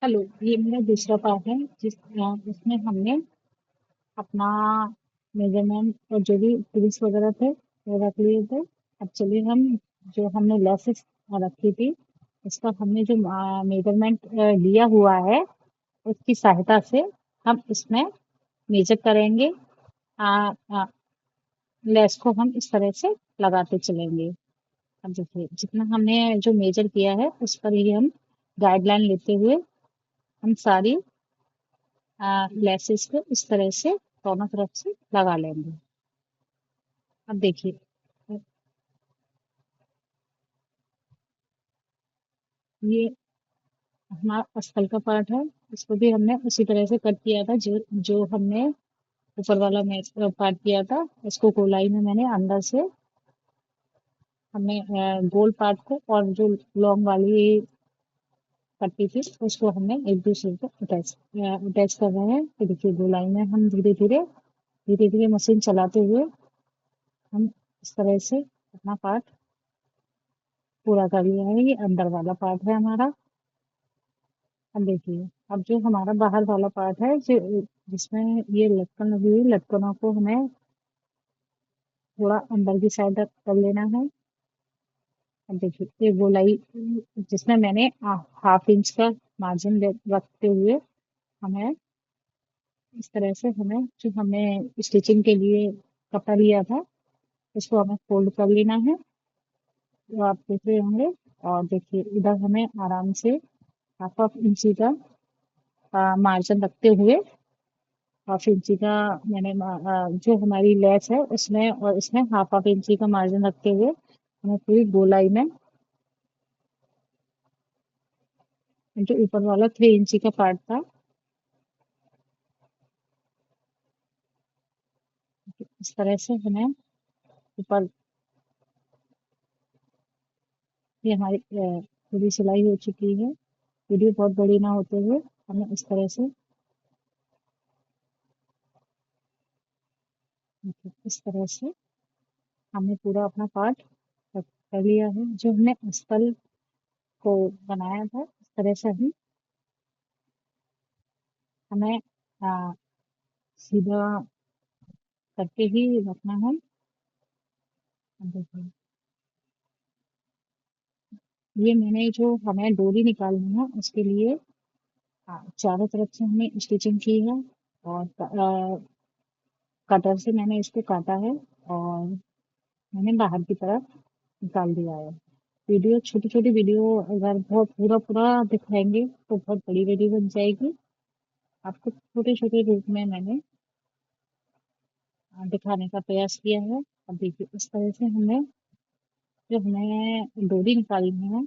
Hello, ये मेरा दूसरा पार्ट है जिसमें हमने अपना मेजरमेंट और जो भी टूल्स वगैरह थे वो रख लिए थे। अब चलिए हम जो हमने लेसेस रखी थी उसका हमने जो मेजरमेंट लिया हुआ है उसकी सहायता से हम इसमें मेजर करेंगे। आ, आ, लेस को हम इस तरह से लगाते चलेंगे। अब देखिए जितना हमने जो मेजर किया है उस पर ही हम गाइडलाइन लेते हुए हम सारी लेसेस को इस तरह से दोनों तरफ से लगा लेंगे। अब देखिए ये हमारा अस्तर का पार्ट है। इसको भी हमने उसी तरह से कट किया था जो जो हमने ऊपर वाला में पार्ट किया था। इसको गोलाई में मैंने अंदर से हमने गोल पार्ट को और जो लॉन्ग वाली पट्टी थी उसको हमने एक दूसरे को अटैच कर रहे हैं। तो देखिए गोलाई में हम धीरे धीरे मशीन चलाते हुए हम इस तरह से अपना पार्ट पूरा कर लिया है। ये अंदर वाला पार्ट है हमारा। अब देखिए अब जो हमारा बाहर वाला पार्ट है जिसमें ये लटकन लगी हुई लटकनों को हमें थोड़ा अंदर की साइड कर लेना है। अब देखिए ये गोलाई जिसमें मैंने हाफ इंच का मार्जिन रखते हुए हमें इस तरह से हमें जो हमें स्टिचिंग के लिए कपड़ा लिया था उसको हमें फोल्ड कर लेना है। तो आप देख रहे होंगे। और देखिए इधर हमें आराम से हाफ हाफ इंची का मार्जिन रखते हुए हाफ इंची का मैंने जो हमारी लेस है उसमें और इसमें हाफ हाफ इंची का मार्जिन रखते हुए हमें पूरी गोलाई में जो ऊपर वाला 3 इंची का पार्ट था इस तरह से हमें ऊपर ये हमारी पूरी सिलाई हो चुकी है। वीडियो बहुत बड़ी ना होते हुए हमें इस तरह से इस तरह से हमने पूरा अपना पार्ट कर लिया है। जो हमने स्थल को बनाया था इस तरह से हमें आ, सीधा करके ही रखना है। अब देखिए ये मैंने जो हमें डोरी निकालनी है उसके लिए चारों तरफ से हमने स्टिचिंग की है और कटर से मैंने इसको काटा है और मैंने बाहर की तरफ निकाल दिया है। वीडियो छोटी छोटी वीडियो अगर बहुत पूरा पूरा दिखाएंगे तो बहुत बड़ी वीडियो बन जाएगी। आपको छोटे छोटे रूप में मैंने दिखाने का प्रयास किया है। अब देखिए इस तरह से हमें जो हमें डोरी निकालनी है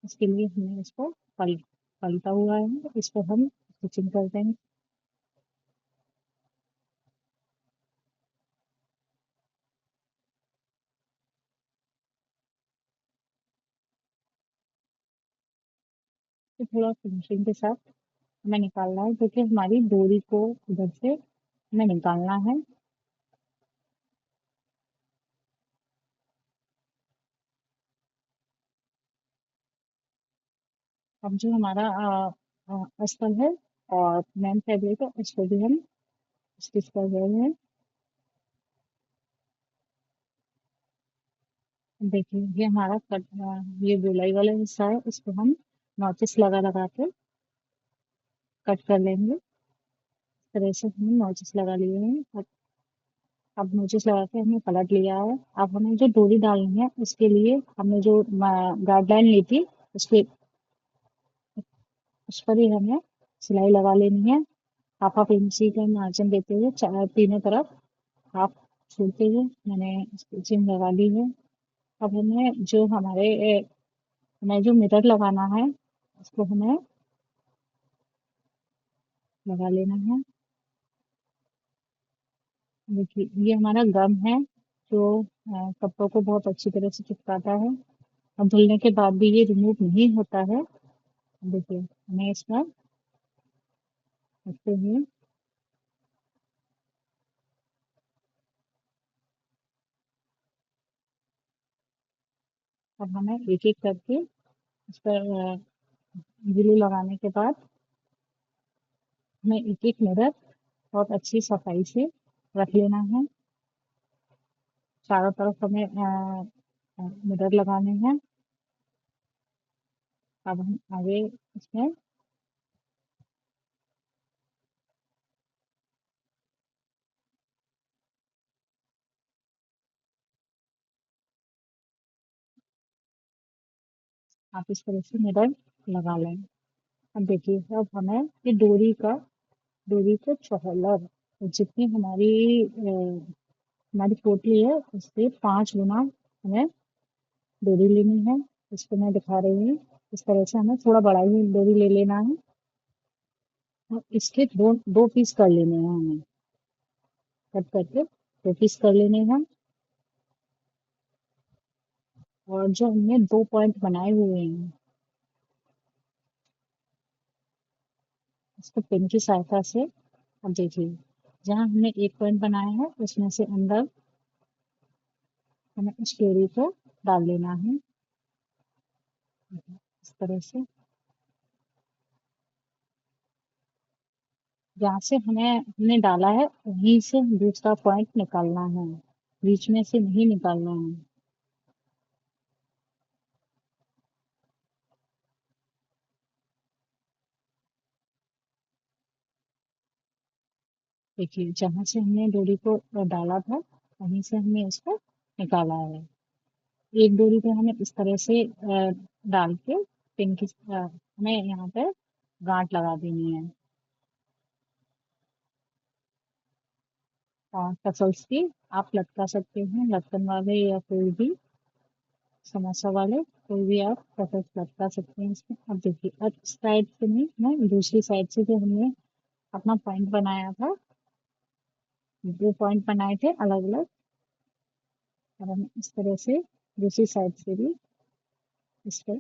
उसके लिए हमने इसको पलटा हुआ है। इसको हम स्टिचिंग कर देंगे। तो थोड़ा फिनिशिंग के साथ हमें निकालना है क्योंकि हमारी डोरी को उधर से हमें निकालना है। अब जो हमारा अस्तर है और मेन फैब्रिक है उसको भी हम स्टिच कर रहे हैं। देखिए ये हमारा ये गोलाई वाला हिस्सा है इसको हम नॉचेस लगा लगा के कट कर लेंगे। इस तरह से हमने नॉचेस लगा लिए हैं। अब नोचिस लगा के हमने पलट लिया है। अब हमें जो डोरी डालनी है उसके लिए हमने जो गाइडलाइन ली थी उसके उस पर ही हमें सिलाई लगा लेनी है। हाफ हाफ इंची का मार्जिन देते हुए तीनों तरफ हाफ छोड़ते हुए मैंने स्टिचिंग लगा ली है। अब हमें जो हमें जो मिरर लगाना है उसको हमें लगा लेना है। देखिए ये हमारा गम है जो कपड़ों को बहुत अच्छी तरह से चिपकाता है और धुलने के बाद भी ये रिमूव नहीं होता है। देखिए हमें इसमें रखते हुए अब हमें एक एक करके इस पर ग्लू लगाने के बाद हमें एक एक मिरर बहुत अच्छी सफाई से रख लेना है। चारों तरफ हमें मिरर लगाने हैं। अब हम आगे इसमें आप इस तरह से मिरर लगा लें। अब देखिए, अब हमें ये डोरी को चौलर जितनी हमारी पोटली है उससे 5 गुना हमें डोरी लेनी है। इसको मैं दिखा रही हूँ। इस तरह से हमें थोड़ा बड़ा ही डोरी ले लेना है और इसके दो दो पीस कर लेने हैं हमें। कट करके दो पीस कर लेने हैं। और जो हमने 2 पॉइंट बनाए हुए हैं इसको पेन की सहायता से, अब देखिए, जहाँ हमने एक पॉइंट बनाया है उसमें से अंदर हमें उस डोरी को डाल लेना है इस तरह से। जहाँ से हमने डाला है वहीं से दूसरा पॉइंट निकालना है, बीच में से नहीं निकालना है। देखिए, जहाँ से हमने डोरी को डाला था वहीं से हमने इसको निकाला है। एक डोरी पे हमें इस तरह से डाल के पिन की हमें यहाँ पे गांठ लगा देनी है। और टसल्स की आप लटका सकते हैं, लटकन वाले या कोई भी समोसा वाले, कोई भी आप टसल्स लटका सकते हैं इसमें। अब देखिए, अब इस साइड से नहीं, मैं दूसरी साइड से जो हमने अपना पॉइंट बनाया था, 2 पॉइंट बनाए थे अलग अलग, और हम इस तरह से दूसरी साइड से भी इस पर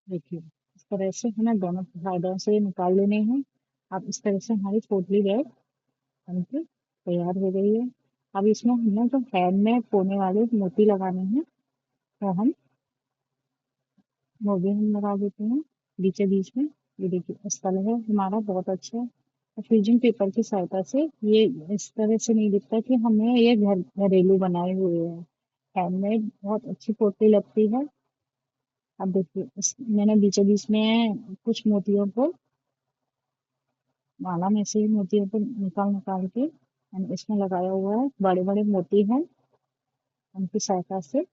देखिए, इस तरह से हमें दोनों साइडों से निकाल लेने हैं। अब इस तरह से हमारी पोटली बैग बनके तैयार हो गई है। अब इसमें हमने जो हैंड में कोने वाले मोती लगाने हैं वो हम वो भी हम लगा देते हैं बीचे बीच में। ये देखिए, इस तरह है हमारा बहुत अच्छा फ्यूजिंग पेपर की सहायता से ये इस तरह से नहीं दिखता कि हमें ये घरेलू बनाए हुए हैं। हैंडमेड बहुत अच्छी पोटली लगती है। अब देखिए, मैंने बीचों बीच में कुछ मोतियों को, माला में से ही मोतियों को निकाल निकाल के मैंने इसमें लगाया हुआ है। बड़े बड़े मोती हैं, उनकी सहायता से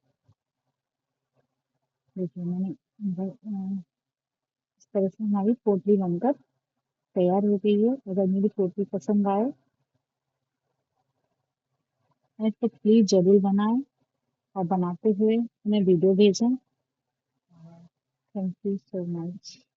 देखिए मैंने इस तरह से हमारी पोटली बनकर तैयार हो गई है। अगर मेरी पोटली पसंद आए तो प्लीज जरूर बनाएं और बनाते हुए हमें वीडियो भेजें। Thank you so much.